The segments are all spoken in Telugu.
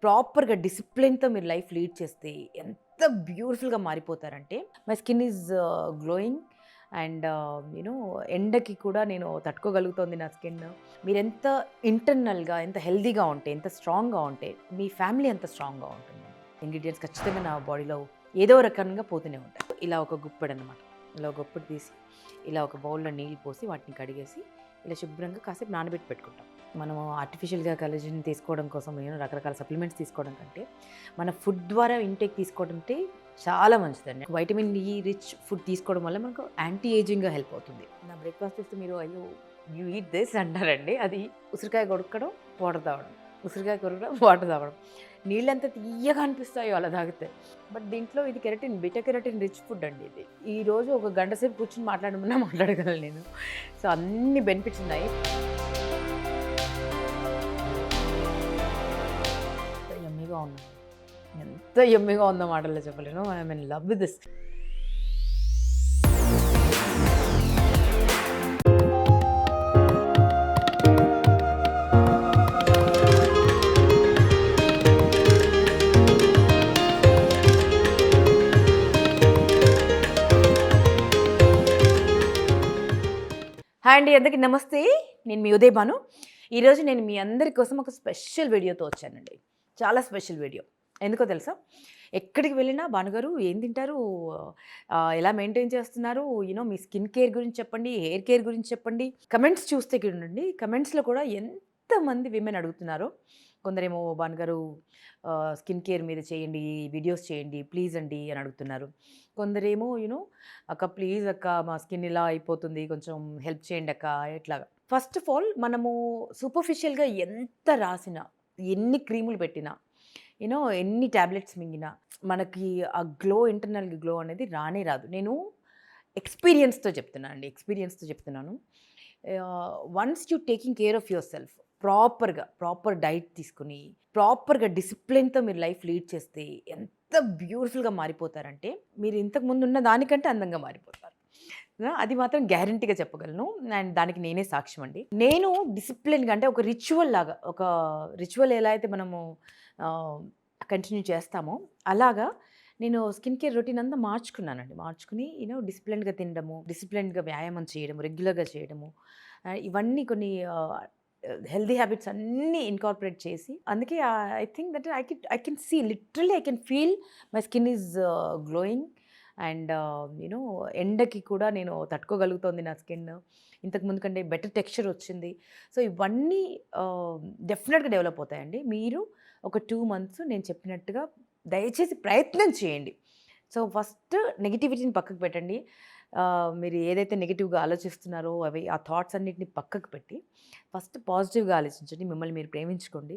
ప్రాపర్‌గా డిసిప్లిన్‌తో మీరు లైఫ్ లీడ్ చేస్తే ఎంత బ్యూటిఫుల్‌గా మారిపోతారంటే, my skin is glowing and ఎండకి కూడా నేను తట్టుకోగలుగుతోంది నా స్కిన్. మీరెంత ఇంటర్నల్‌గా ఎంత హెల్తీగా ఉంటే, ఎంత స్ట్రాంగ్‌గా ఉంటే, మీ ఫ్యామిలీ అంత స్ట్రాంగ్‌గా ఉంటుంది. ఇంగ్రీడియెంట్స్ ఖచ్చితంగా నా బాడీలో ఏదో రకంగా పోతూనే ఉంటాయి. ఇలా ఒక గుప్పెడనమాట. ఇలా ఒక గుప్పెడు తీసి, ఇలా ఒక బౌల్‌లో నీళ్ళు పోసి వాటిని కడిగేసి, ఇలా శుభ్రంగా కాసేపు నానబెట్టి పెట్టుకుంటాం. మనము ఆర్టిఫిషియల్‌గా కొల్లాజెన్ తీసుకోవడం కోసం రకరకాల సప్లిమెంట్స్ తీసుకోవడం కంటే, మన ఫుడ్ ద్వారా ఇంటేక్ తీసుకోవడం అంటే చాలా మంచిదండి. వైటమిన్ ఈ రిచ్ ఫుడ్ తీసుకోవడం వల్ల మనకు యాంటీ ఏజింగ్‌గా హెల్ప్ అవుతుంది. నా బ్రేక్‌ఫాస్ట్ చేస్తే మీరు అయ్యో! యూ ఈట్ దిస్ అంటారండి. అది ఉసిరికాయ కొరుక్కడం, వాటర్ తాగడం. ఉసిరికాయ కొరకడం, వాటర్ తాగడం. నీళ్ళెంత తియ్యగా అనిపిస్తాయో అలా తాగితే. బట్ దీంట్లో ఇది keratin, beta carotene rich food అండి ఇది. ఈరోజు ఒక గంట సేపు కూర్చొని మాట్లాడమన్నా మాట్లాడగలను నేను. సో, అన్ని బెనిఫిట్స్ ఉన్నాయి. ఎంత యమ్మీగా ఉందండి. ఎంత యమ్మీగా ఉందో మాటల్లో చెప్పలేను. I am in love with this. Hi అండి, అందరికీ నమస్తే. నేను మీ ఉదయ్ భాను. ఈరోజు నేను మీ అందరి కోసం ఒక స్పెషల్ వీడియోతో వచ్చానండి. చాలా స్పెషల్ వీడియో. ఎందుకో తెలుసా? ఎక్కడికి వెళ్ళినా భానుగారు ఏం తింటారు? ఎలా మెయింటైన్ చేస్తున్నారు? మీ స్కిన్ కేర్ గురించి చెప్పండి, హెయిర్ కేర్ గురించి చెప్పండి. కమెంట్స్ చూస్తే చూడండి, కమెంట్స్‌లో కూడా ఎంతమంది విమెన్ అడుగుతున్నారో. కొందరేమో భానుగారు స్కిన్ కేర్ మీద చేయండి, వీడియోస్ చేయండి ప్లీజ్ అండి అని అడుగుతున్నారు. కొందరేమో అక్క ప్లీజ్ అక్క మా స్కిన్ ఇలా అయిపోతుంది కొంచెం హెల్ప్ చేయండి అక్క ఇట్లాగా. ఫస్ట్ ఆఫ్ ఆల్ మనము సూపర్ఫిషియల్‌గా ఎంత రాసినా, ఎన్ని క్రీములు పెట్టినా, ఎన్ని టాబ్లెట్స్ మింగినా మనకి ఆ గ్లో, ఇంటర్నల్ గ్లో అనేది రానే రాదు. నేను ఎక్స్‌పీరియన్స్‌తో చెప్తున్నాను అండి. ఎక్స్‌పీరియన్స్‌తో చెప్తున్నాను. Once you taking care of your self proper diet తీసుకొని, ప్రాపర్‌గా డిసిప్లిన్‌తో మీరు లైఫ్ లీడ్ చేస్తే ఎంత బ్యూటిఫుల్‌గా మారిపోతారంటే, మీరు ఇంతకు ముందు ఉన్న దానికంటే అందంగా మారిపోతారు. అది మాత్రం గ్యారంటీగా చెప్పగలను. అండ్ దానికి నేనే సాక్ష్యం అండి. నేను డిసిప్లిన్‌గా అంటే ఒక రిచువల్ లాగా, ఒక రిచువల్ ఎలా అయితే మనము ఆహ్, కంటిన్యూ చేస్తామో అలాగా నేను స్కిన్ కేర్ రొటీన్ అంతా మార్చుకున్నానండి. మార్చుకుని డిసిప్లిన్డ్‌గా తినడము, డిసిప్లిన్డ్‌గా వ్యాయామం చేయడము, రెగ్యులర్‌గా చేయడము. ఇవన్నీ కొన్ని హెల్తీ హ్యాబిట్స్ అన్నీ ఇన్కార్పొరేట్ చేసి, అందుకే I think that I can see literally I can feel my skin is glowing and ఎండకి కూడా నేను తట్టుకోగలుగుతోంది నా స్కిన్. ఇంతకు ముందు కంటే బెటర్ టెక్స్చర్ వచ్చింది. సో, ఇవన్నీ డెఫినెట్‌గా డెవలప్ అవుతాయండి. మీరు ఒక 2 మంత్స్ నేను చెప్పినట్టుగా దయచేసి ప్రయత్నం చేయండి. సో, ఫస్ట్ నెగటివిటీని పక్కకు పెట్టండి. మీరు ఏదైతే నెగెటివ్‌గా ఆలోచిస్తున్నారో ఆ థాట్స్ అన్నిటిని పక్కకు పెట్టి, ఫస్ట్ పాజిటివ్‌గా ఆలోచించండి. మిమ్మల్ని మీరు ప్రేమించుకోండి.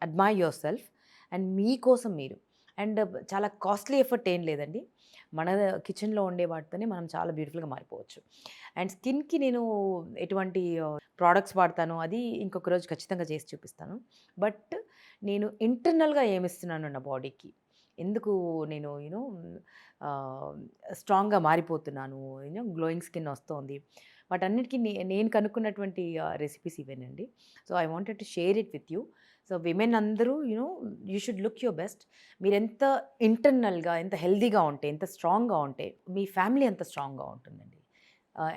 అడ్మైర్ యువర్ సెల్ఫ్ అండ్ మీకోసం మీరు. అండ్ చాలా కాస్ట్లీ ఎఫర్ట్ ఏం లేదండి. మన కిచెన్‌లో ఉండే వాటితోనే మనం చాలా బ్యూటిఫుల్‌గా మారిపోవచ్చు. అండ్ స్కిన్‌కి నేను ఎటువంటి ప్రొడక్ట్స్ వాడతానో అది ఇంకొక రోజు ఖచ్చితంగా చేసి చూపిస్తాను. బట్ నేను ఇంటర్నల్‌గా ఏమిస్తున్నాను నా బాడీకి, ఎందుకు నేను ఆహ్, స్ట్రాంగ్‌గా మారిపోతున్నాను, గ్లోయింగ్ స్కిన్ వస్తోంది. వాటన్నిటికి నేను కనుక్కున్నటువంటి రెసిపీస్ ఇవేనండి. So, I wanted to share it with you. So, women అందరూ you should look your best. మీరెంత ఇంటర్నల్‌గా, ఎంత హెల్తీగా ఉంటే, ఎంత స్ట్రాంగ్‌గా ఉంటే, మీ ఫ్యామిలీ అంత స్ట్రాంగ్‌గా ఉంటుందండి.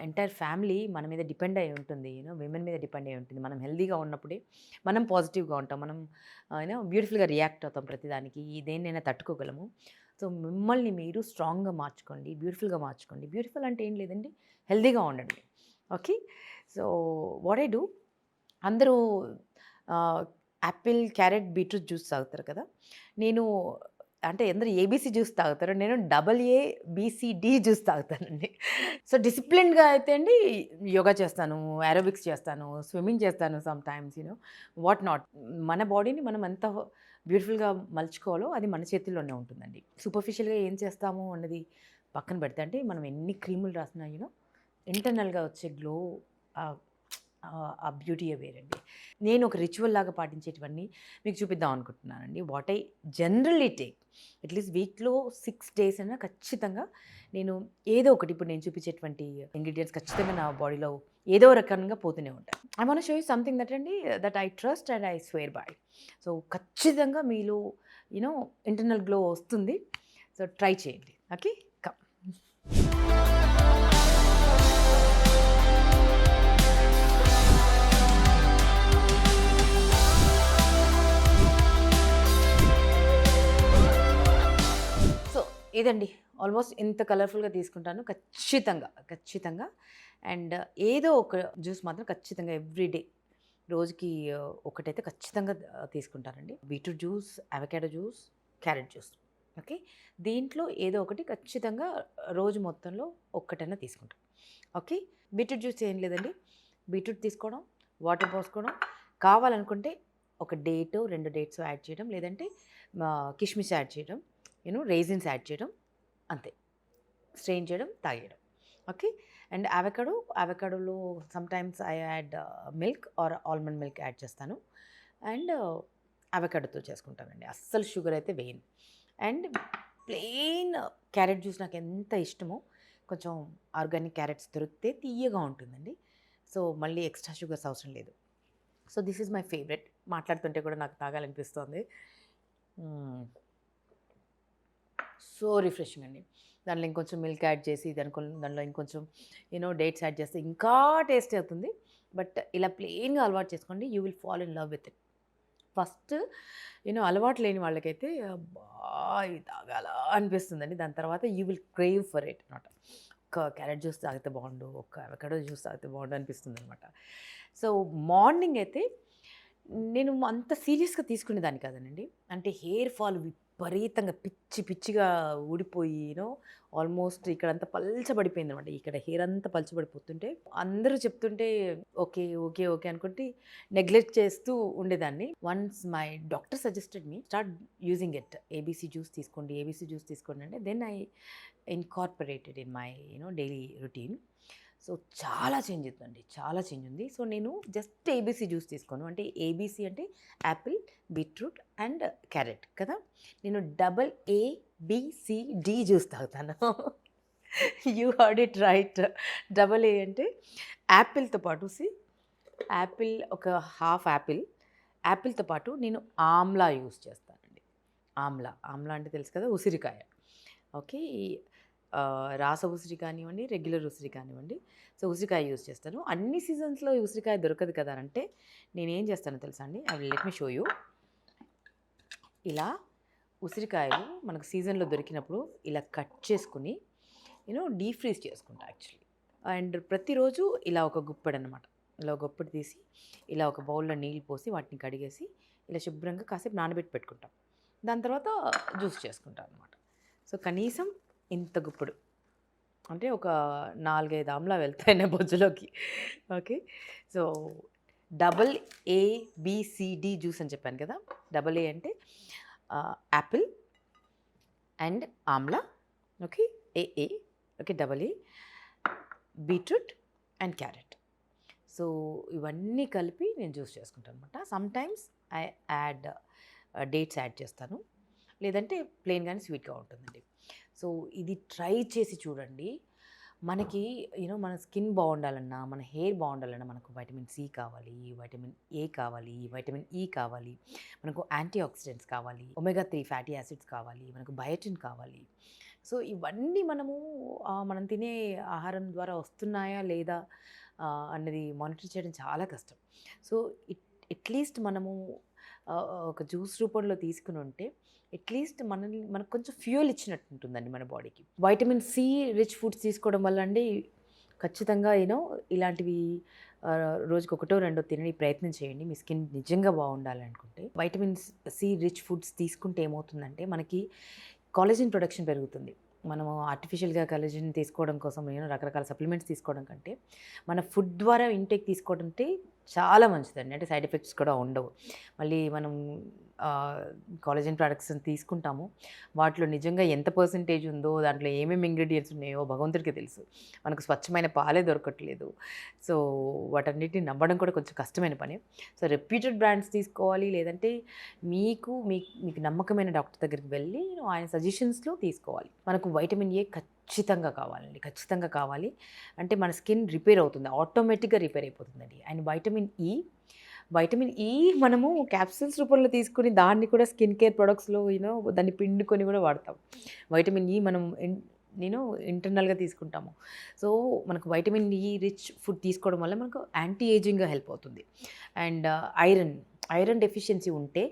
ఎంటైర్ ఫ్యామిలీ మన మీద డిపెండ్ అయ్యి ఉంటుంది. విమెన్ మీద డిపెండ్ అయ్యి ఉంటుంది. మనం హెల్తీగా ఉన్నప్పుడే మనం పాజిటివ్‌గా ఉంటాం. మనం బ్యూటిఫుల్‌గా రియాక్ట్ అవుతాం ప్రతిదానికి. దేన్నైనా తట్టుకోగలము. సో, మిమ్మల్ని మీరు స్ట్రాంగ్‌గా మార్చుకోండి. బ్యూటిఫుల్‌గా మార్చుకోండి. బ్యూటిఫుల్ అంటే ఏం లేదండి, హెల్తీగా ఉండండి. Okay. So, what I do, అందరూ యాపిల్, క్యారెట్, బీట్రూట్ జ్యూస్ తాగుతారు కదా! నేను అంటే అందరూ ఏబీసీ జ్యూస్ తాగుతారు. నేను డబుల్ ఏ, బీసీడీ జ్యూస్ తాగుతానండి. సో, డిసిప్లిన్డ్‌గా అయితే అండి యోగా చేస్తాను, ఏరోబిక్స్ చేస్తాను, స్విమ్మింగ్ చేస్తాను సమ్ టైమ్స్ వాట్ నాట్. మన బాడీని మనం ఎంత బ్యూటిఫుల్‌గా మలుచుకోవాలో అది మన చేతుల్లోనే ఉంటుందండి. సూపర్ఫిషియల్‌గా ఏం చేస్తాము అన్నది పక్కన పెడితే, అంటే మనం ఎన్ని క్రీములు రాసినా ఇంటర్నల్‌గా వచ్చే గ్లో, ఆహ్, ఆ బ్యూటీయే వేరండి. నేను ఒక రిచువల్ లాగా పాటించేటివన్నీ మీకు చూపిద్దాం అనుకుంటున్నానండి. What I generally take at least వీక్లో 6 డేస్ అయినా ఖచ్చితంగా నేను ఏదో ఒకటి ఇప్పుడు నేను చూపించేటువంటి ఇంగ్రీడియంట్స్ ఖచ్చితంగా నా బాడీలో ఏదో రకంగా పోతూనే ఉంటాయి. I want show you something that అండి that I trust and I swear by. So ఖచ్చితంగా మీలో యూనో ఇంటర్నల్ గ్లో వస్తుంది. సో ట్రై చేయండి. Okay, come. సో ఇదండి ఆల్మోస్ట్ ఇంత కలర్ఫుల్గా తీసుకుంటాను ఖచ్చితంగా. అండ్ ఏదో ఒక జ్యూస్ మాత్రం ఖచ్చితంగా ఎవ్రీడే రోజుకి ఒకటైతే ఖచ్చితంగా తీసుకుంటానండి. Beetroot juice, avocado juice, carrot juice. Okay, దీంట్లో ఏదో ఒకటి ఖచ్చితంగా రోజు మొత్తంలో ఒక్కటైనా తీసుకుంటాం. ఓకే, బీట్రూట్ జ్యూస్ ఏం లేదండి, బీట్రూట్ తీసుకోవడం, వాటర్ పోసుకోవడం, కావాలనుకుంటే ఒక డేటో 2 డేట్స్ యాడ్ చేయడం, లేదంటే కిష్మిష్ యాడ్ చేయడం, రైజిన్స్ యాడ్ చేయడం, అంతే. స్ట్రెయిన్ చేయడం, తాగేయడం. ఓకే, అండ్ అవకాడోలో sometimes I add milk or almond milk add చేస్తాను. అండ్ అవకాడోతో చేసుకుంటానండి, అస్సలు షుగర్ అయితే వేయను. అండ్ ప్లెయిన్ క్యారెట్ జ్యూస్ నాకు ఎంత ఇష్టమో, కొంచెం ఆర్గానిక్ క్యారెట్స్ దొరికితే తీయగా ఉంటుందండి. సో మళ్ళీ ఎక్స్ట్రా షుగర్స్ అవసరం లేదు. So this is my favourite. మాట్లాడుతుంటే కూడా నాకు తాగాలనిపిస్తుంది. సో రిఫ్రెషింగ్ అండి. దాంట్లో ఇంకొంచెం మిల్క్ యాడ్ చేసి దాంట్లో ఇంకొంచెం డేట్స్ యాడ్ చేస్తే ఇంకా టేస్టీ అవుతుంది. బట్ ఇలా ప్లెయిన్గా అలవాటు చేసుకోండి, you will fall in love with it. First అలవాటు లేని వాళ్ళకైతే అబ్బా ఇది తాగాల అనిపిస్తుందండి. దాని తర్వాత you will crave for it అనమాట. ఒక క్యారెట్ జ్యూస్ తాగితే బాగుండు, ఒక అవకాడో జ్యూస్ తాగితే బాగుండు అనిపిస్తుంది అనమాట. సో మార్నింగ్ అయితే నేను అంత సీరియస్గా తీసుకునేదాన్ని కాదనండి. అంటే హెయిర్ ఫాల్ విపరీతంగా పిచ్చిగా ఊడిపోయి ఆల్మోస్ట్ ఇక్కడంతా పల్చబడిపోయింది అనమాట. ఇక్కడ హెయిర్ అంతా పల్చబడిపోతుంటే అందరూ చెప్తుంటే ఓకే అనుకుంటే నెగ్లెక్ట్ చేస్తూ ఉండేదాన్ని. Once my doctor suggested me start using it. ABC juice తీసుకోండి అంటే then I incorporated in my daily routine. So చాలా చేంజ్ ఉంది. సో నేను జస్ట్ ఏబీసీ జ్యూస్ తీసుకోను. అంటే ఏబీసీ అంటే యాపిల్, బీట్రూట్ అండ్ క్యారెట్ కదా. నేను ABCD జ్యూస్ తాగుతాను. You heard it right. AA అంటే యాపిల్తో పాటు యాపిల్ ఒక హాఫ్ యాపిల్తో పాటు నేను ఆమ్లా యూస్ చేస్తానండి. ఆమ్లా అంటే తెలుసు కదా, ఉసిరికాయ. ఓకే, రాస ఉసిరి కానివ్వండి, రెగ్యులర్ ఉసిరి కానివ్వండి. సో ఉసిరికాయ యూజ్ చేస్తాను. అన్ని సీజన్స్లో ఉసిరికాయ దొరకదు కదా అంటే నేనేం చేస్తానో తెలుసా అండి, I will let me show you. ఇలా ఉసిరికాయలు మనకు సీజన్లో దొరికినప్పుడు ఇలా కట్ చేసుకుని డీప్ ఫ్రీజ్ చేసుకుంటా యాక్చువల్లీ. అండ్ ప్రతిరోజు ఇలా ఒక గుప్పెడు అనమాట, ఇలా ఒక గుప్పెడు తీసి ఇలా ఒక బౌల్లో నీళ్ళు పోసి వాటిని కడిగేసి ఇలా శుభ్రంగా కాసేపు నానబెట్టి పెట్టుకుంటాం. దాని తర్వాత జ్యూస్ చేసుకుంటాం అనమాట. సో కనీసం ఇంత గుప్పుడు అంటే ఒక 4-5 ఆమ్లా వెళ్తాయి నా బొజ్జులోకి. ఓకే, సో ABCD జ్యూస్ అని చెప్పాను కదా. AA అంటే Apple and Amla. Okay, AA. Okay, AA beetroot and carrot. So ఇవన్నీ కలిపి నేను జ్యూస్ చేసుకుంటాను అనమాట. Sometimes I add dates add చేస్తాను, లేదంటే ప్లెయిన్గానే స్వీట్గా ఉంటుందండి. సో ఇది ట్రై చేసి చూడండి. మనకి మన స్కిన్ బాగుండాలన్నా, మన హెయిర్ బాగుండాలన్నా మనకు వైటమిన్ C కావాలి, వైటమిన్ A కావాలి, వైటమిన్ E కావాలి, మనకు యాంటీ ఆక్సిడెంట్స్ కావాలి, ఒమేగా-3 ఫ్యాటీ యాసిడ్స్ కావాలి, మనకు బయోటిన్ కావాలి. సో ఇవన్నీ మనం తినే ఆహారం ద్వారా వస్తున్నాయా లేదా అన్నది మానిటర్ చేయడం చాలా కష్టం. సో అట్లీస్ట్ మనము ఒక జ్యూస్ రూపంలో తీసుకుని ఉంటే అట్లీస్ట్ మనకు కొంచెం ఫ్యూయల్ ఇచ్చినట్టు ఉంటుందండి మన బాడీకి. వైటమిన్ C రిచ్ ఫుడ్స్ తీసుకోవడం వల్ల అండి ఖచ్చితంగా ఇలాంటివి రోజుకి 1-2 తినని ప్రయత్నం చేయండి. మీ స్కిన్ నిజంగా బాగుండాలనుకుంటే. వైటమిన్ C రిచ్ ఫుడ్స్ తీసుకుంటే ఏమవుతుందంటే మనకి కాలేజిన్ ప్రొడక్షన్ పెరుగుతుంది. మనము ఆర్టిఫిషియల్గా కాలేజిన్ తీసుకోవడం కోసం రకరకాల సప్లిమెంట్స్ తీసుకోవడం కంటే మన ఫుడ్ ద్వారా ఇంటేక్ తీసుకోవడం అంటే చాలా మంచిదండి. అంటే సైడ్ ఎఫెక్ట్స్ కూడా ఉండవు. మళ్ళీ మనం కాలేజన్ ప్రొడక్ట్స్ తీసుకుంటామో వాటిలో నిజంగా ఎంత పర్సెంటేజ్ ఉందో, దాంట్లో ఏమేమి ఇంగ్రీడియంట్స్ ఉన్నాయో భగవంతుడికి తెలుసు. మనకు స్వచ్ఛమైన పాలే దొరకట్లేదు. సో వాటన్నిటిని నమ్మడం కూడా కొంచెం కష్టమైన పని. సో రెప్యూటెడ్ బ్రాండ్స్ తీసుకోవాలి, లేదంటే మీకు నమ్మకమైన డాక్టర్ దగ్గరికి వెళ్ళి ఆయన సజెషన్స్లో తీసుకోవాలి. మనకు వైటమిన్ ఏ ఖచ్చితంగా కావాలండి, ఖచ్చితంగా కావాలి. అంటే మన స్కిన్ రిపేర్ అవుతుంది, ఆటోమేటిక్గా రిపేర్ అయిపోతుందండి. అండ్ వైటమిన్ ఈ మనము క్యాప్సూల్స్ రూపంలో తీసుకుని దాన్ని కూడా స్కిన్ కేర్ ప్రొడక్ట్స్లో దాన్ని పిండుకొని కూడా వాడతాం. వైటమిన్ ఈ మనం ఇంటర్నల్గా తీసుకుంటాము. సో మనకు వైటమిన్ ఈ రిచ్ ఫుడ్ తీసుకోవడం వల్ల మనకు యాంటీ ఏజింగ్గా హెల్ప్ అవుతుంది. అండ్ ఐరన్ డెఫిషియన్సీ ఉంటే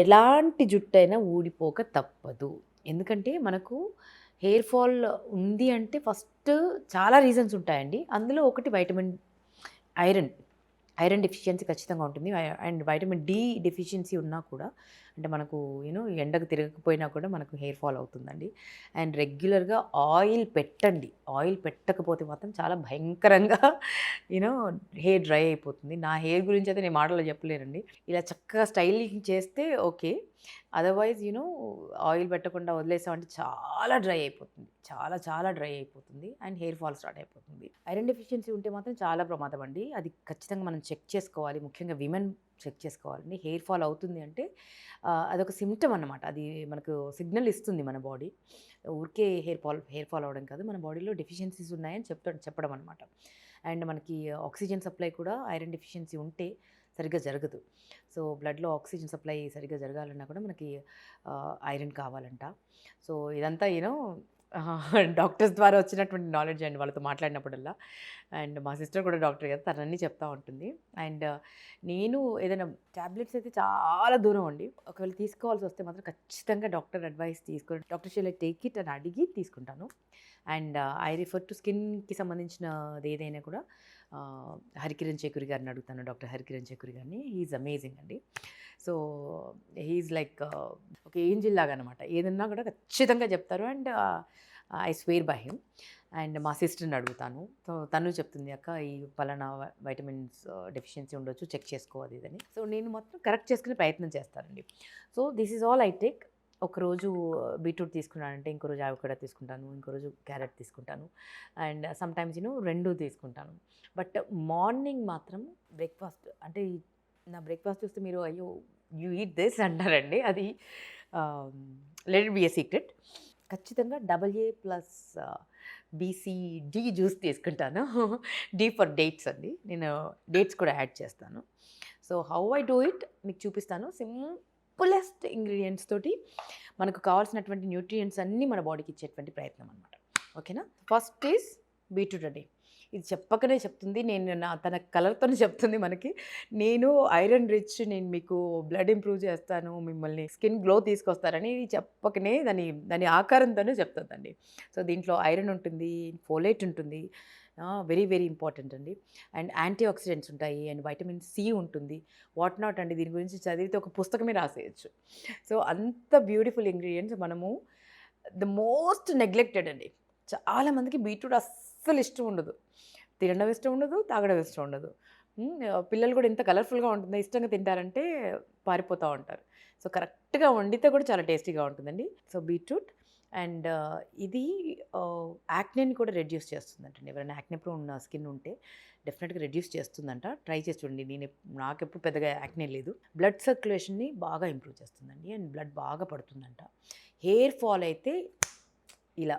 ఎలాంటి జుట్టైనా ఊడిపోక తప్పదు. ఎందుకంటే మనకు హెయిర్ ఫాల్ ఉంది అంటే ఫస్ట్ చాలా రీజన్స్ ఉంటాయండి. అందులో ఒకటి ఐరన్ డెఫిషియన్సీ ఖచ్చితంగా ఉంటుంది. అండ్ వైటమిన్ డి డెఫిషియన్సీ ఉన్నా కూడా, అంటే మనకు ఎండకు తిరగకపోయినా కూడా మనకు హెయిర్ ఫాల్ అవుతుందండి. అండ్ రెగ్యులర్గా ఆయిల్ పెట్టండి. ఆయిల్ పెట్టకపోతే మాత్రం చాలా భయంకరంగా హెయిర్ డ్రై అయిపోతుంది. నా హెయిర్ గురించి అయితే నేను మాటలో చెప్పలేనండి. ఇలా చక్కగా స్టైలింగ్ చేస్తే ఓకే, అదర్వైజ్ ఆయిల్ పెట్టకుండా వదిలేసామంటే చాలా డ్రై అయిపోతుంది, చాలా డ్రై అయిపోతుంది అండ్ హెయిర్ ఫాల్ స్టార్ట్ అయిపోతుంది. ఐరన్ డెఫిషియన్సీ ఉంటే మాత్రం చాలా ప్రమాదం అండి. అది ఖచ్చితంగా మనం చెక్ చేసుకోవాలి. ముఖ్యంగా విమెన్ చెక్ చేసుకోవాలండి. హెయిర్ ఫాల్ అవుతుంది అంటే అదొక సిమ్టమ్ అన్నమాట. అది మనకు సిగ్నల్ ఇస్తుంది మన బాడీ. ఊరికే హెయిర్ ఫాల్ అవ్వడం కాదు, మన బాడీలో డెఫిషియన్సీస్ ఉన్నాయని చెప్పడం అనమాట. అండ్ మనకి ఆక్సిజన్ సప్లై కూడా ఐరన్ డెఫిషియన్సీ ఉంటే సరిగ్గా జరగదు. సో బ్లడ్లో ఆక్సిజన్ సప్లై సరిగ్గా జరగాలన్నా కూడా మనకి ఐరన్ కావాలంట. సో ఇదంతా డాక్టర్స్ ద్వారా వచ్చినటువంటి నాలెడ్జ్ అండి, వాళ్ళతో మాట్లాడినప్పుడల్లా. అండ్ మా సిస్టర్ కూడా డాక్టర్ కదా, తనన్నీ చెప్తూ ఉంటుంది. అండ్ నేను ఏదైనా ట్యాబ్లెట్స్ అయితే చాలా దూరం అండి. ఒకవేళ తీసుకోవాల్సి వస్తే మాత్రం ఖచ్చితంగా డాక్టర్ అడ్వైస్ తీసుకొని, డాక్టర్ షెల్ టేక్ ఇట్ అని అడిగి తీసుకుంటాను. అండ్ ఐ రిఫర్ టు స్కిన్కి సంబంధించినది ఏదైనా కూడా హరికిరణ్ చేకూరి గారిని అడుగుతాను, డాక్టర్ హరికిరణ్ చేకూరి గారిని. హీఈస్ అమేజింగ్ అండి. సో హీఈస్ లైక్ ఒక ఏంజిల్ లాగా అనమాట. ఏదన్నా కూడా ఖచ్చితంగా చెప్తారు. And I swear by him. And మా సిస్టర్ని అడుగుతాను, సో తను చెప్తుంది, అక్క ఈ పలానా వైటమిన్స్ డెఫిషియన్సీ ఉండొచ్చు, చెక్ చేసుకోవాలి ఇదని. సో నేను మాత్రం కరెక్ట్ చేసుకునే ప్రయత్నం చేస్తానండి. So this is all I take. ఒకరోజు బీట్రూట్ తీసుకున్నానంటే ఇంకో రోజు ఆవకాడో తీసుకుంటాను, ఇంకో రోజు క్యారెట్ తీసుకుంటాను. అండ్ సమ్టైమ్స్ రెండు తీసుకుంటాను. బట్ మార్నింగ్ మాత్రం బ్రేక్ఫాస్ట్, అంటే నా బ్రేక్ఫాస్ట్ చూస్తే మీరు అయ్యో యూ ఈట్ దిస్ అంటారండి. అది let it be a secret. ఖచ్చితంగా AA ప్లస్ BCD జ్యూస్ తీసుకుంటాను. డి ఫర్ డేట్స్ అండి. నేను డేట్స్ కూడా యాడ్ చేస్తాను. So how I do it మీకు చూపిస్తాను. సింపులెస్ట్ ఇంగ్రీడియంట్స్ తోటి మనకు కావాల్సినటువంటి న్యూట్రియంట్స్ అన్నీ మన బాడీకి ఇచ్చేటువంటి ప్రయత్నం అనమాట. ఓకేనా? ఫస్ట్ ఈజ్ బీట్రూట్ అండి. ఇది చెప్పకనే చెప్తుంది, తన కలర్తోనే చెప్తుంది మనకి. నేను ఐరన్ రిచ్, నేను మీకు బ్లడ్ ఇంప్రూవ్ చేస్తాను, మిమ్మల్ని స్కిన్ గ్లో తీసుకొస్తారని చెప్పకనే దాని ఆకారంతోనే చెప్తుందండి. సో దీంట్లో ఐరన్ ఉంటుంది, ఫోలేట్ ఉంటుంది, వెరీ వెరీ ఇంపార్టెంట్ అండి. అండ్ యాంటీ ఆక్సిడెంట్స్ ఉంటాయి, అండ్ వైటమిన్ సి ఉంటుంది, వాట్ నాట్ అండి. దీని గురించి చదివితే ఒక పుస్తకమే రాసేయచ్చు. సో అంత బ్యూటిఫుల్ ఇంగ్రీడియంట్స్. మనము ద మోస్ట్ నెగ్లెక్టెడ్ అండి. చాలామందికి బీట్రూట్ అస్సలు ఇష్టం ఉండదు, తినడం ఇష్టం ఉండదు, తాగడం ఇష్టం ఉండదు. పిల్లలు కూడా ఇంత కలర్ఫుల్గా ఉంటుందో ఇష్టంగా తింటారంటే పారిపోతూ ఉంటారు. సో కరెక్ట్గా వండితే కూడా చాలా టేస్టీగా ఉంటుందండి. So beetroot. అండ్ ఇది యాక్నేని కూడా రెడ్యూస్ చేస్తుందంటండి. ఎవరైనా యాక్నే ప్రోన్ స్కిన్ ఉంటే డెఫినెట్గా రెడ్యూస్ చేస్తుందంట. ట్రై చేసి చూడండి. నాకెప్పుడు పెద్దగా యాక్నే లేదు. బ్లడ్ సర్క్యులేషన్ని బాగా ఇంప్రూవ్ చేస్తుందండి, అండ్ బ్లడ్ బాగా పడుతుందంట. హెయిర్ ఫాల్ అయితే ఇలా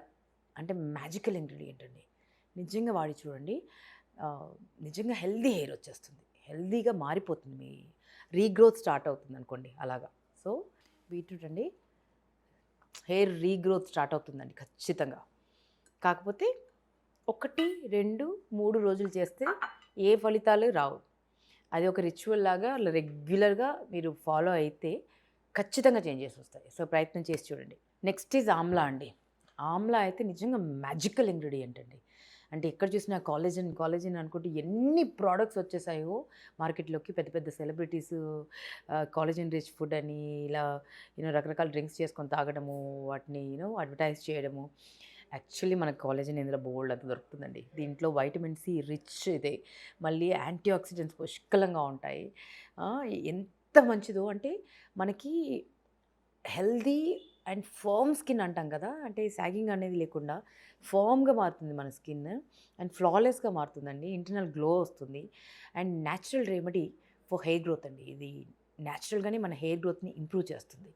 అంటే మ్యాజికల్ ఇంగ్రీడియంట్ అండి. నిజంగా వాడి చూడండి, నిజంగా హెల్దీ హెయిర్ వచ్చేస్తుంది, హెల్దీగా మారిపోతుంది, మీ రీగ్రోత్ స్టార్ట్ అవుతుంది అనుకోండి అలాగా. సో బీట్రూట్ అండి, హెయిర్ రీగ్రోత్ స్టార్ట్ అవుతుందండి ఖచ్చితంగా. కాకపోతే 1, 2, 3 రోజులు చేస్తే ఏ ఫలితాలు రావు. అది ఒక రిచువల్ లాగా రెగ్యులర్గా మీరు ఫాలో అయితే ఖచ్చితంగా చేంజెస్ వస్తాయి. సో ప్రయత్నం చేసి చూడండి. నెక్స్ట్ ఈజ్ ఆమ్లా అండి. ఆమ్లా అయితే నిజంగా మ్యాజికల్ ఇంగ్రీడియంట్ అండి. అంటే ఎక్కడ చూసినా కాలేజన్ అనుకుంటే ఎన్ని ప్రోడక్ట్స్ వచ్చేసాయో మార్కెట్లోకి. పెద్ద పెద్ద సెలబ్రిటీస్ కాలేజన్ రిచ్ ఫుడ్ అని ఇలా రకరకాల డ్రింక్స్ చేసుకొని తాగడము, వాటిని అడ్వర్టైజ్ చేయడము. యాక్చువల్లీ మనకు కాలేజన్ ఇందులో బోల్డ్ అంత దొరుకుతుందండి. దీంట్లో వైటమిన్ సి రిచ్ ఇదే, మళ్ళీ యాంటీ ఆక్సిడెంట్స్ పుష్కలంగా ఉంటాయి. ఎంత మంచిదో అంటే మనకి హెల్దీ అండ్ ఫర్మ్ స్కిన్ అంటాం కదా, అంటే సాగింగ్ అనేది లేకుండా ఫర్మ్గా మారుతుంది మన స్కిన్ అండ్ ఫ్లాలెస్గా మారుతుందండి. ఇంటర్నల్ గ్లో వస్తుంది and natural remedy for hair growth అండి. ఇది న్యాచురల్గానే మన హెయిర్ గ్రోత్ని ఇంప్రూవ్ చేస్తుంది.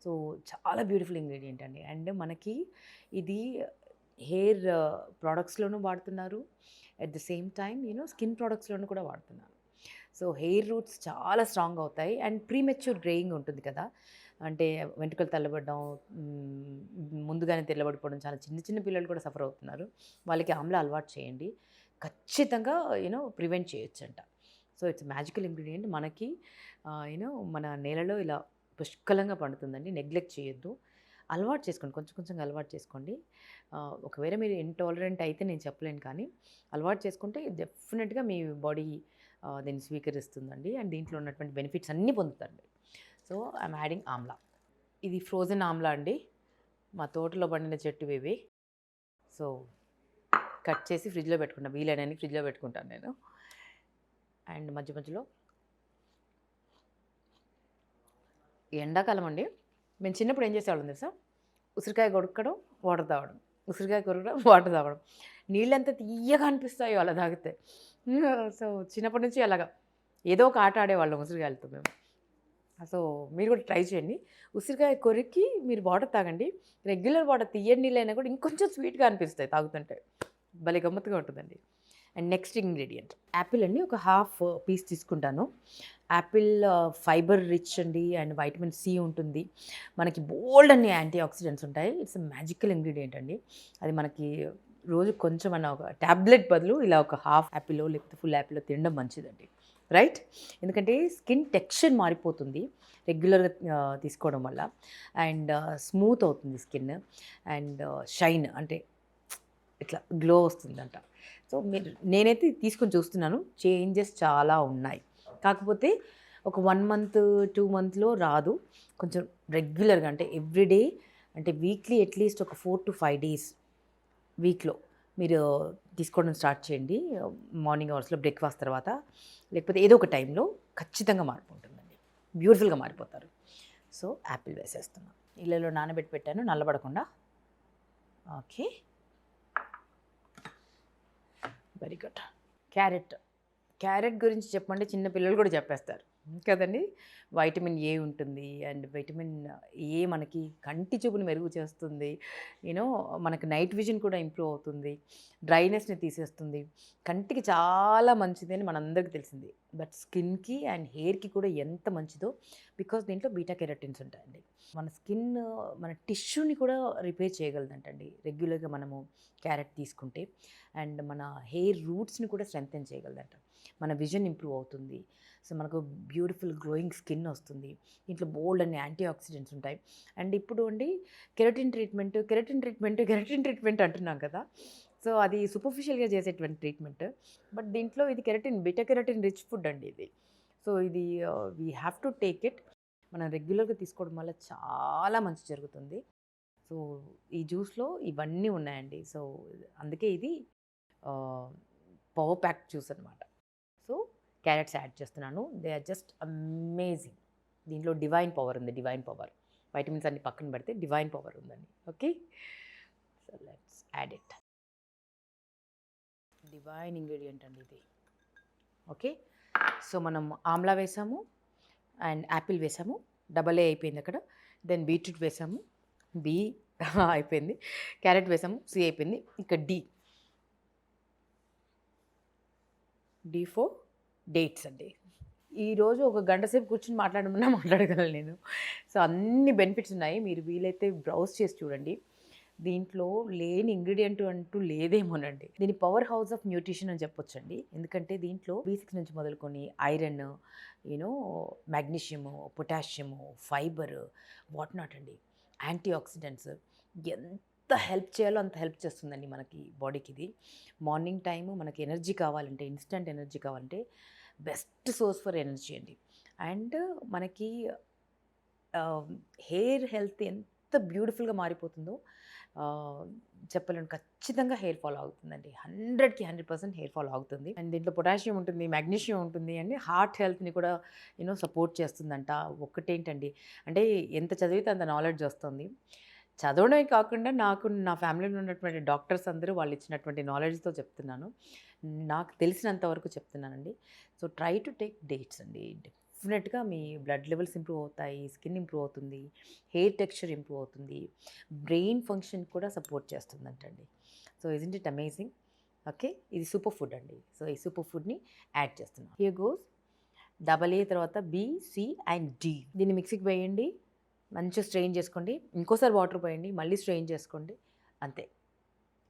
సో చాలా బ్యూటిఫుల్ ఇంగ్రీడియంట్ అండి. అండ్ మనకి ఇది హెయిర్ ప్రోడక్ట్స్లోనూ వాడుతున్నారు, at the same time skin ప్రోడక్ట్స్లోనూ కూడా వాడుతున్నారు. సో హెయిర్ రూట్స్ చాలా స్ట్రాంగ్ అవుతాయి అండ్ ప్రీమెచ్యూర్ గ్రేయింగ్ ఉంటుంది కదా, అంటే వెంట్రుకలు తెల్లబడడం, ముందుగానే తెల్లబడిపోవడం, చాలా చిన్న చిన్న పిల్లలు కూడా సఫర్ అవుతున్నారు. వాళ్ళకి ఆమ్లా అలవాటు చేయండి, ఖచ్చితంగా ప్రివెంట్ చేయొచ్చంట. So it's magical ingredient. మనకి మన నేలలో ఇలా పుష్కలంగా పండుతుందండి. నెగ్లెక్ట్ చేయొద్దు, అలవాటు చేసుకోండి, కొంచెం కొంచెంగా అలవాటు చేసుకోండి. ఒకవేళ మీరు ఇంటాలరెంట్ అయితే నేను చెప్పలేను, కానీ అలవాటు చేసుకుంటే డెఫినెట్గా మీ బాడీ దీన్ని స్వీకరిస్తుందండి అండ్ దీంట్లో ఉన్నటువంటి బెనిఫిట్స్ అన్నీ పొందుతారండి. So I'm adding amla. ఇది ఫ్రోజన్ ఆమ్లా అండి, మా తోటలో పండిన చెట్టు ఇవి. సో కట్ చేసి ఫ్రిడ్జ్లో పెట్టుకుంటాను, వీలైనన్ని ఫ్రిడ్జ్లో పెట్టుకుంటాను నేను. అండ్ మధ్య మధ్యలో ఎండాకాలం అండి, మేము చిన్నప్పుడు ఏం చేసేవాళ్ళం తెలుసా, ఉసిరికాయ కొడుక్కడం, వాటర్ తాగడం, ఉసిరికాయ కొరకడం, వాటర్ తాగడం. నీళ్ళు ఎంత తీయగా అనిపిస్తాయో అలా తాగితే. సో చిన్నప్పటి నుంచి అలాగా ఏదో ఒక ఆట ఆడేవాళ్ళం ఉసిరికాయలతో మేము. సో మీరు కూడా ట్రై చేయండి. ఉసిరికాయ కొరికి మీరు వాటర్ తాగండి, రెగ్యులర్ వాటర్ తీయని నీళ్ళైనా కూడా ఇంకొంచెం స్వీట్గా అనిపిస్తాయి తాగుతుంటే, భలే గమ్మత్తుగా ఉంటుందండి. అండ్ నెక్స్ట్ ఇంగ్రీడియంట్ యాపిల్ అండి, ఒక హాఫ్ పీస్ తీసుకుంటాను. యాపిల్ ఫైబర్ రిచ్ అండి అండ్ వైటమిన్ సి ఉంటుంది, మనకి బోల్డ్ అన్ని యాంటీ ఆక్సిడెంట్స్ ఉంటాయి. ఇట్స్ మ్యాజికల్ ఇంగ్రీడియంట్ అండి. అది మనకి రోజు కొంచెం అన్న ఒక ట్యాబ్లెట్ బదులు ఇలా ఒక హాఫ్ యాపిల్లో లేకపోతే ఫుల్ యాపిల్లో తినడం మంచిదండి, రైట్? ఎందుకంటే స్కిన్ టెక్స్చర్ మారిపోతుంది రెగ్యులర్గా తీసుకోవడం వల్ల, అండ్ స్మూత్ అవుతుంది స్కిన్ అండ్ షైన్, అంటే ఇట్లా గ్లో వస్తుందంట. సో నేనైతే తీసుకొని చూస్తున్నాను, చేంజెస్ చాలా ఉన్నాయి. కాకపోతే ఒక 1 మంత్ 2 మంత్లో రాదు, కొంచెం రెగ్యులర్గా అంటే ఎవ్రీడే, అంటే వీక్లీ అట్లీస్ట్ ఒక 4 to 5 days వీక్లో మీరు తీసుకోవడం స్టార్ట్ చేయండి. మార్నింగ్ అవర్స్లో బ్రేక్ఫాస్ట్ తర్వాత, లేకపోతే ఏదో ఒక టైంలో ఖచ్చితంగా మార్పు ఉంటుందండి, బ్యూటిఫుల్గా మారిపోతారు. సో యాపిల్ వేసేస్తున్నాను, ఇళ్ళలో నానబెట్టి పెట్టాను నల్లబడకుండా. Okay, very good. క్యారెట్ గురించి చెప్పండి, చిన్న పిల్లలు కూడా చెప్పేస్తారు కదండి. వైటమిన్ ఏ ఉంటుంది అండ్ వైటమిన్ ఏ మనకి కంటి చూపుని మెరుగు చేస్తుంది, మనకి నైట్ విజన్ కూడా ఇంప్రూవ్ అవుతుంది, డ్రైనెస్ని తీసేస్తుంది, కంటికి చాలా మంచిది అని మనందరికీ తెలిసింది. బట్ స్కిన్కి అండ్ హెయిర్కి కూడా ఎంత మంచిదో, బికాస్ దీంట్లో బీటా కెరటిన్స్ ఉంటాయండి. మన స్కిన్ మన టిష్యూని కూడా రిపేర్ చేయగలదంటండి రెగ్యులర్గా మనము క్యారెట్ తీసుకుంటే, అండ్ మన హెయిర్ రూట్స్ని కూడా స్ట్రెంగ్తెన్ చేయగలదంట, మన విజన్ ఇంప్రూవ్ అవుతుంది. సో మనకు బ్యూటిఫుల్ గ్లోయింగ్ స్కిన్ వస్తుంది. దీంట్లో బోల్డ్ అన్ని యాంటీ ఆక్సిడెంట్స్ ఉంటాయి. అండ్ ఇప్పుడు అండి కెరటిన్ ట్రీట్మెంట్ అంటున్నాం కదా, సో అది సూపర్ఫిషియల్గా చేసేటువంటి ట్రీట్మెంట్. బట్ దీంట్లో ఇది బీటా కెరటిన్ రిచ్ ఫుడ్ అండి ఇది. సో ఇది we have to take it. మనం రెగ్యులర్గా తీసుకోవడం వల్ల చాలా మంచి జరుగుతుంది. సో ఈ జ్యూస్లో ఇవన్నీ ఉన్నాయండి. సో అందుకే ఇది పవర్ ప్యాక్ జ్యూస్ అనమాట. సో క్యారెట్స్ యాడ్ చేస్తున్నాను, దే ఆర్ జస్ట్ అమేజింగ్. దీంట్లో డివైన్ పవర్ ఉంది, డివైన్ పవర్. వైటమిన్స్ అన్ని పక్కన పెడితే డివైన్ పవర్ ఉందండి. Okay, so let's add it. Divine ingredient అండి ఇది. ఓకే, సో మనం ఆమ్లా వేసాము అండ్ యాపిల్ వేసాము, డబల్ ఏ అయిపోయింది అక్కడ. దెన్ బీట్రూట్ వేసాము, బి అయిపోయింది. క్యారెట్ వేసాము, సి అయిపోయింది. ఇక్కడ డి ఫర్ డేట్స్ అండి. ఈరోజు ఒక గంట సేపు కూర్చొని మాట్లాడగలను నేను. సో అన్ని బెనిఫిట్స్ ఉన్నాయి, మీరు వీలైతే బ్రౌజ్ చేసి చూడండి. దీంట్లో లేని ఇంగ్రీడియంట్ అంటూ లేదేమోనండి. దీని పవర్ హౌస్ ఆఫ్ న్యూట్రిషన్ అని చెప్పొచ్చండి. ఎందుకంటే దీంట్లో B6 నుంచి మొదలుకొని iron, magnesium, potassium, fibre, what not అండి, యాంటీ ఆక్సిడెంట్స్, ఎంత హెల్ప్ చేయాలో అంత హెల్ప్ చేస్తుందండి మనకి బాడీకి. ఇది మార్నింగ్ టైము మనకి ఎనర్జీ కావాలంటే, ఇన్స్టెంట్ ఎనర్జీ కావాలంటే బెస్ట్ సోర్స్ ఫర్ ఎనర్జీ అండి. అండ్ మనకి హెయిర్ హెల్త్ ఎంత బ్యూటిఫుల్గా మారిపోతుందో, చెప్పలేను, ఖచ్చితంగా హెయిర్ ఫాల్ అవుతుందండి. 100కి 100% హెయిర్ ఫాల్ అవుతుంది. అండ్ దీంట్లో పొటాషియం ఉంటుంది, మెగ్నీషియం ఉంటుంది అండి. హార్ట్ హెల్త్ని కూడా సపోర్ట్ చేస్తుందంట. ఒక్కటేంటండి, అంటే ఎంత చదివితే అంత నాలెడ్జ్ వస్తుంది. చదవడమే కాకుండా నాకు నా ఫ్యామిలీలో ఉన్నటువంటి డాక్టర్స్ అందరూ వాళ్ళు ఇచ్చినటువంటి నాలెడ్జ్తో చెప్తున్నాను. నాకు తెలిసినంత వరకు చెప్తున్నానండి. So try to take dates అండి. డెఫినెట్గా మీ బ్లడ్ లెవెల్స్ ఇంప్రూవ్ అవుతాయి, స్కిన్ ఇంప్రూవ్ అవుతుంది, హెయిర్ టెక్స్చర్ ఇంప్రూవ్ అవుతుంది, బ్రెయిన్ ఫంక్షన్ కూడా సపోర్ట్ చేస్తుందంటండి. So isn't it amazing? Okay, ఇది సూపర్ ఫుడ్ అండి. సో ఈ సూపర్ ఫుడ్ని యాడ్ చేస్తున్నాను. హియర్ గోస్ AA తర్వాత B, C అండ్ D. దీన్ని మిక్సీకి వేయండి, మంచిగా స్ట్రెయిన్ చేసుకోండి, ఇంకోసారి వాటర్ పోయండి, మళ్ళీ స్ట్రెయిన్ చేసుకోండి, అంతే.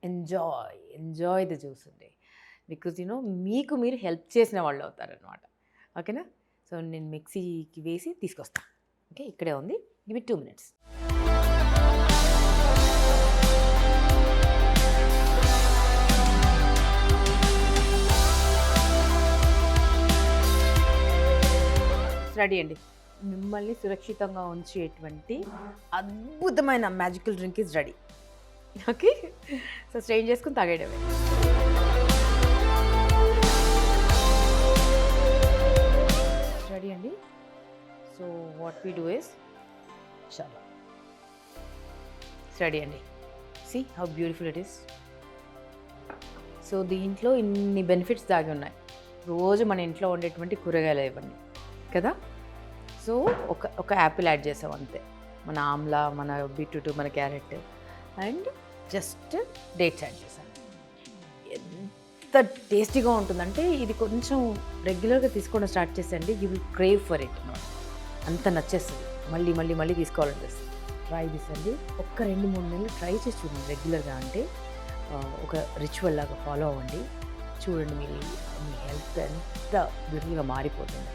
ఎంజాయ్ ద జ్యూస్ అండి. బికాజ్ మీకు మీరు హెల్ప్ చేసిన వాళ్ళు అవుతారనమాట. ఓకేనా? సో నేను మిక్సీకి వేసి తీసుకొస్తాను. ఓకే, ఇక్కడే ఉంది. Give it 2 minutes. రెడీ అండి. మిమ్మల్ని సురక్షితంగా ఉంచేటువంటి అద్భుతమైన magical drink is ready. Okay, so strain చేసుకుని తాగేయడమే. రెడీ అండి. So what we do is, చాలా రెడీ అండి. See how beautiful it is. So దీంట్లో ఇన్ని బెనిఫిట్స్ దాగి ఉన్నాయి. రోజు మన ఇంట్లో ఉండేటువంటి కూరగాయలు ఇవ్వండి కదా. సో ఒక యాపిల్ యాడ్ చేసాం అంతే, మన ఆమ్లా, మన బీట్రూట్, మన carrot and just dates add చేశాను. ఎంత టేస్టీగా ఉంటుందంటే ఇది కొంచెం రెగ్యులర్గా తీసుకోవడం స్టార్ట్ చేసేయండి, you will crave for it. అంత నచ్చేస్తుంది, మళ్ళీ మళ్ళీ మళ్ళీ తీసుకోవాలనిపిస్తుంది. ట్రై దిస్ అండి. ఒక్క 2-3 నెలలు ట్రై చేసి చూడండి రెగ్యులర్గా. అంటే ఒక రిచువల్ లాగా ఫాలో అవ్వండి. చూడండి మీ హెల్త్ ఎంత బ్యూటిఫుల్గా మారిపోతుంది.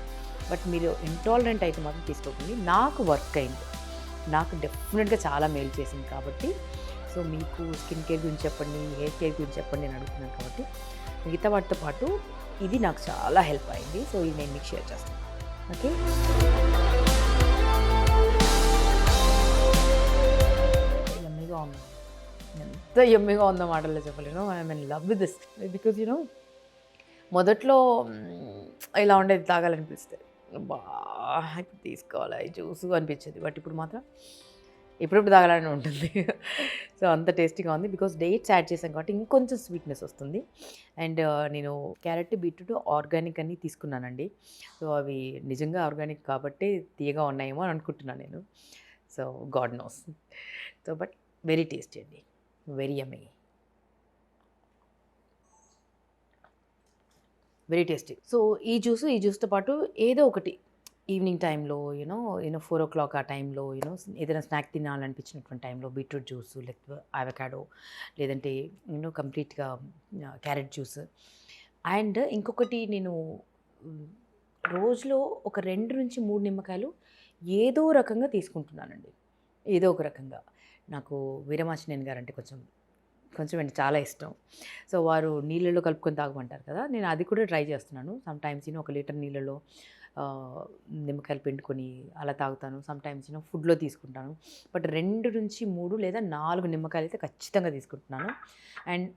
బట్ మీరు ఇంటాలరెంట్ అయితే మాత్రం తీసుకోకండి. నాకు వర్క్ అయింది, నాకు డెఫినెట్గా చాలా మేలు చేసింది కాబట్టి. సో మీకు స్కిన్ కేర్ గురించి చెప్పండి, హెయిర్ కేర్ గురించి చెప్పండి అని అడుగుతున్నాను కాబట్టి మిగతా వాటితో పాటు ఇది నాకు చాలా హెల్ప్ అయింది. సో ఇది నేను మీకు షేర్ చేస్తాను. ఓకే, యమ్మీగా ఉంది, ఎంత యమ్మీగా ఉందో మాటల్లో చెప్పలేను. I mean love with this because మొదట్లో ఇలా ఉండేది, తాగాలనిపిస్తుంది, బాగా తీసుకోవాలి జ్యూస్ అనిపించేది. బట్ ఇప్పుడు మాత్రం ఇప్పుడిప్పుడు తాగాలని ఉంటుంది. సో అంత టేస్టీగా ఉంది బికాస్ డేట్స్ యాడ్ చేసాం కాబట్టి ఇంకొంచెం స్వీట్నెస్ వస్తుంది. అండ్ నేను క్యారెట్, బీట్రూట్ ఆర్గానిక్ అని తీసుకున్నానండి. సో అవి నిజంగా ఆర్గానిక్ కాబట్టి తీయగా ఉన్నాయేమో అని అనుకుంటున్నాను నేను. So God knows. So but very tasty అండి, very yummy, very tasty. So ఈ జ్యూస్తో పాటు ఏదో ఒకటి ఈవినింగ్ టైంలో 4 o'clock ఆ టైంలో ఏదైనా స్నాక్ తినాలనిపించినటువంటి టైంలో బీట్రూట్ జ్యూస్, లేకపోతే అవకాడో, లేదంటే కంప్లీట్గా క్యారెట్ జ్యూస్. అండ్ ఇంకొకటి, నేను రోజులో ఒక 2 నుంచి 3 నిమ్మకాయలు ఏదో రకంగా తీసుకుంటున్నానండి. ఏదో ఒక రకంగా. నాకు వీరమాచినేని గారు అంటే కొంచెం అంటే చాలా ఇష్టం. సో వారు నీళ్ళలో కలుపుకొని తాగమంటారు కదా, నేను అది కూడా ట్రై చేస్తున్నాను. సమ్ టైమ్స్ 1 లీటర్ నీళ్ళలో నిమ్మకాయలు పిండుకొని అలా తాగుతాను. సమ్ టైమ్స్ ఫుడ్లో తీసుకుంటాను. బట్ 2 నుంచి 3 లేదా 4 నిమ్మకాయలు అయితే ఖచ్చితంగా తీసుకుంటున్నాను. అండ్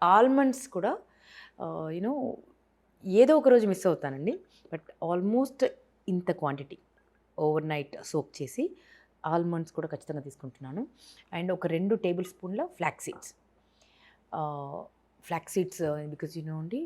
ఆల్మండ్స్ కూడా ఏదో ఒక రోజు మిస్ అవుతానండి. బట్ ఆల్మోస్ట్ ఇంత క్వాంటిటీ ఓవర్ నైట్ సోక్ చేసి ఆల్మండ్స్ కూడా ఖచ్చితంగా తీసుకుంటున్నాను. అండ్ ఒక 2 టేబుల్ స్పూన్ల ఫ్లాక్స్ సీడ్స్ బికాజ్ అండి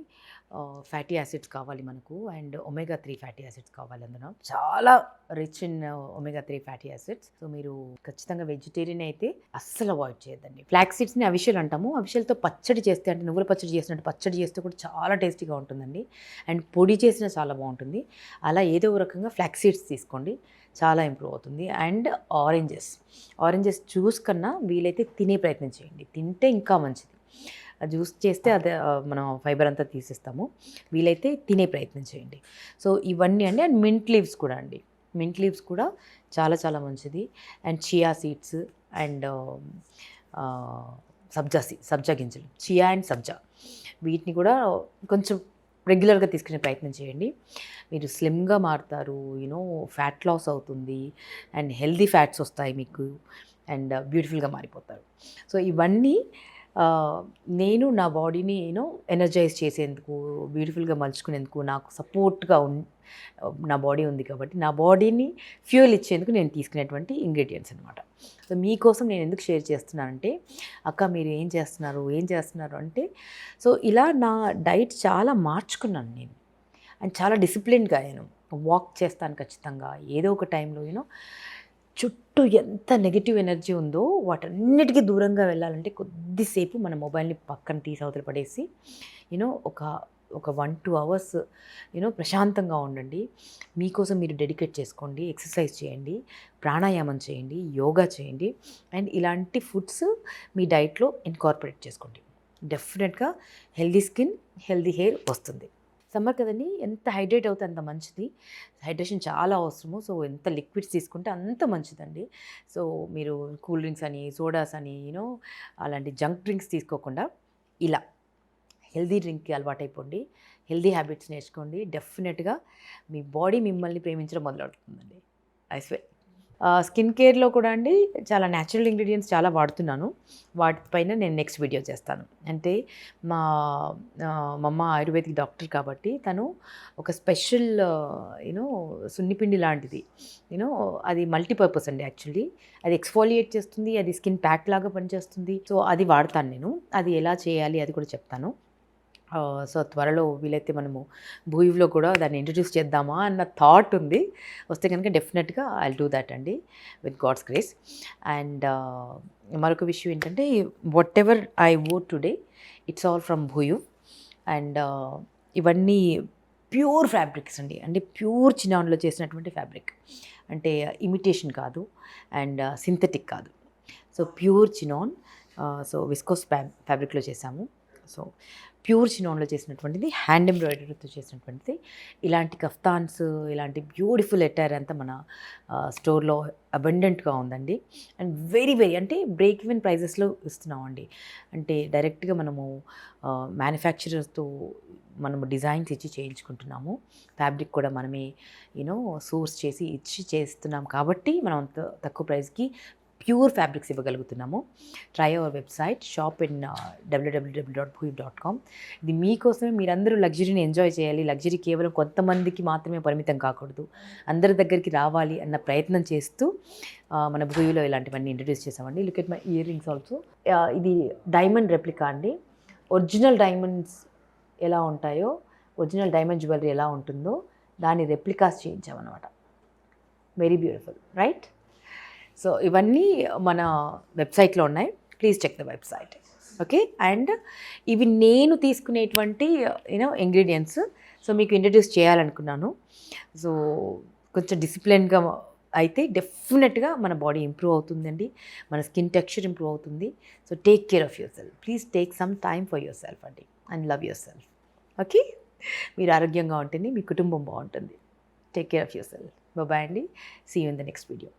ఫ్యాటీ యాసిడ్స్ కావాలి మనకు. అండ్ omega-3 ఫ్యాటీ యాసిడ్స్ కావాలి. అందులో చాలా rich in omega-3 fatty acids. So మీరు ఖచ్చితంగా వెజిటేరియన్ అయితే అస్సలు అవాయిడ్ చేయొద్దండి. ఫ్లాక్స్ సీడ్స్ని అవిషెల్ అంటాము. అవిషెల్తో పచ్చడి చేస్తే, అంటే నువ్వుల పచ్చడి చేసినట్టు పచ్చడి చేస్తే కూడా చాలా టేస్టీగా ఉంటుందండి. అండ్ పొడి చేసినా చాలా బాగుంటుంది. అలా ఏదో ఒక రకంగా ఫ్లాక్స్ సీడ్స్ తీసుకోండి, చాలా ఇంప్రూవ్ అవుతుంది. అండ్ ఆరెంజెస్ జ్యూస్ కన్నా వీలైతే తినే ప్రయత్నం చేయండి, తింటే ఇంకా మంచిది. జ్యూస్ చేస్తే అదే మనం ఫైబర్ అంతా తీసేస్తాము, వీలైతే తినే ప్రయత్నం చేయండి. సో ఇవన్నీ అండి. అండ్ మింట్ లీవ్స్ కూడా అండి, మింట్ లీవ్స్ కూడా చాలా చాలా మంచిది. అండ్ చియా సీడ్స్ అండ్ సబ్జా గింజలు, చియా అండ్ సబ్జా, వీటిని కూడా కొంచెం రెగ్యులర్గా తీసుకునే ప్రయత్నం చేయండి. మీరు స్లిమ్గా మారుతారు, ఫ్యాట్ లాస్ అవుతుంది అండ్ హెల్దీ ఫ్యాట్స్ వస్తాయి మీకు. అండ్ బ్యూటిఫుల్గా మారిపోతారు. సో ఇవన్నీ నేను నా బాడీని ఎనర్జైజ్ చేసేందుకు, బ్యూటిఫుల్గా మలుచుకునేందుకు, నాకు సపోర్ట్గా నా బాడీ ఉంది కాబట్టి నా బాడీని ఫ్యూయల్ ఇచ్చేందుకు నేను తీసుకునేటువంటి ఇంగ్రీడియంట్స్ అనమాట. సో మీకోసం నేను ఎందుకు షేర్ చేస్తున్నానంటే, అక్క మీరు ఏం చేస్తున్నారు అంటే, సో ఇలా నా డైట్ చాలా మార్చుకున్నాను నేను. అండ్ చాలా డిసిప్లిన్డ్గా అయ్యాను. వాక్ చేస్తాను ఖచ్చితంగా ఏదో ఒక టైంలో. చుట్టూ ఎంత నెగిటివ్ ఎనర్జీ ఉందో వాటన్నిటికీ దూరంగా వెళ్ళాలంటే కొద్దిసేపు మన మొబైల్ని పక్కన తీసి అవతల పడేసి ఒక 1-2 అవర్స్ ప్రశాంతంగా ఉండండి. మీకోసం మీరు డెడికేట్ చేసుకోండి. ఎక్సర్సైజ్ చేయండి, ప్రాణాయామం చేయండి, యోగా చేయండి. అండ్ ఇలాంటి ఫుడ్స్ మీ డైట్లో ఇన్కార్పొరేట్ చేసుకోండి. డెఫినెట్గా హెల్దీ స్కిన్, హెల్దీ హెయిర్ వస్తుంది. సమ్మర్ కదండి, ఎంత హైడ్రేట్ అవుతే అంత మంచిది. హైడ్రేషన్ చాలా అవసరము. సో ఎంత లిక్విడ్స్ తీసుకుంటే అంత మంచిదండి. సో మీరు కూల్ డ్రింక్స్ అని, సోడాస్ అని అలాంటి జంక్ డ్రింక్స్ తీసుకోకుండా ఇలా హెల్దీ డ్రింక్కి అలవాటైపోండి. హెల్దీ హ్యాబిట్స్ నేర్చుకోండి. డెఫినెట్గా మీ బాడీ మిమ్మల్ని ప్రేమించడం మొదలవుతుందండి. I swear. స్కిన్ కేర్లో కూడా అండి చాలా న్యాచురల్ ఇంగ్రీడియంట్స్ చాలా వాడుతున్నాను. వాటిపైన నేను నెక్స్ట్ వీడియో చేస్తాను. అంటే మా అమ్మ ఆయుర్వేదిక్ డాక్టర్ కాబట్టి తను ఒక స్పెషల్ సున్నిపిండి లాంటిది అది మల్టీపర్పస్ అండి. యాక్చువల్లీ అది ఎక్స్ఫోలియేట్ చేస్తుంది, అది స్కిన్ ప్యాక్ లాగా పనిచేస్తుంది. సో అది వాడతాను నేను. అది ఎలా చేయాలి అది కూడా చెప్తాను. సో త్వరలో వీలైతే మనము భూయివ్లో కూడా దాన్ని ఇంట్రడ్యూస్ చేద్దామా అన్న థాట్ ఉంది. వస్తే కనుక డెఫినెట్గా ఐ విల్ డూ దట్ అండి, విత్ గాడ్స్ గ్రేస్. అండ్ మరొక విషయం ఏంటంటే, whatever I wore today it's all from Bhuiv. And ఇవన్నీ ప్యూర్ ఫ్యాబ్రిక్స్ అండి. అంటే ప్యూర్ చినాన్లో చేసినటువంటి ఫ్యాబ్రిక్, అంటే ఇమిటేషన్ కాదు అండ్ సింథటిక్ కాదు. So pure chinon, so viscose ఫ్యాబ్రిక్లో చేసాము. సో ప్యూర్ చినాన్లో చేసినటువంటిది, హ్యాండ్ ఎంబ్రాయిడరీతో చేసినటువంటిది. ఇలాంటి కఫ్తాన్స్, ఇలాంటి బ్యూటిఫుల్ ఎటైర్ అంతా మన స్టోర్లో అబండెంట్గా ఉందండి. అండ్ వెరీ అంటే బ్రేక్ ఈవెన్ ప్రైజెస్లో ఇస్తున్నామండి. అంటే డైరెక్ట్గా మనము మ్యానుఫ్యాక్చరర్స్తో మనము డిజైన్స్ ఇచ్చి చేయించుకుంటున్నాము. ఫ్యాబ్రిక్ కూడా మనమే సోర్స్ చేసి చేస్తున్నాం కాబట్టి మనం అంత తక్కువ ప్రైస్కి ప్యూర్ ఫ్యాబ్రిక్స్ ఇవ్వగలుగుతున్నాము. Try our website, shop in www.bhuiv.com. ఇది మీకోసమే. మీరందరూ లగ్జరీని ఎంజాయ్ చేయాలి. లగ్జరీ కేవలం కొంతమందికి మాత్రమే పరిమితం కాకూడదు, అందరి దగ్గరికి రావాలి అన్న ప్రయత్నం చేస్తూ మన భూయిలో ఇలాంటివన్నీ ఇంట్రడ్యూస్ చేసామండి. Look at my earrings also. ఇది డైమండ్ రెప్లికా అండి. ఒరిజినల్ డైమండ్స్ ఎలా ఉంటాయో, ఒరిజినల్ డైమండ్ జ్యువెలరీ ఎలా ఉంటుందో దాన్ని రెప్లికాస్ చేయించామన్నమాట. Very beautiful, right? సో ఇవన్నీ మన వెబ్సైట్లో ఉన్నాయి. Please check the website. Okay. And ఇవి నేను తీసుకునేటువంటి ఇంగ్రీడియంట్స్. సో మీకు ఇంట్రడ్యూస్ చేయాలనుకున్నాను. సో కొంచెం డిసిప్లిన్గా అయితే డెఫినెట్గా మన బాడీ ఇంప్రూవ్ అవుతుందండి, మన స్కిన్ టెక్స్చర్ ఇంప్రూవ్ అవుతుంది. So take care of yourself. Please take some time for yourself అండి, and love yourself. Okay. మీరు ఆరోగ్యంగా ఉంటుంది, మీ కుటుంబం బాగుంటుంది. Take care of yourself. Bye అండి. See you in the next video.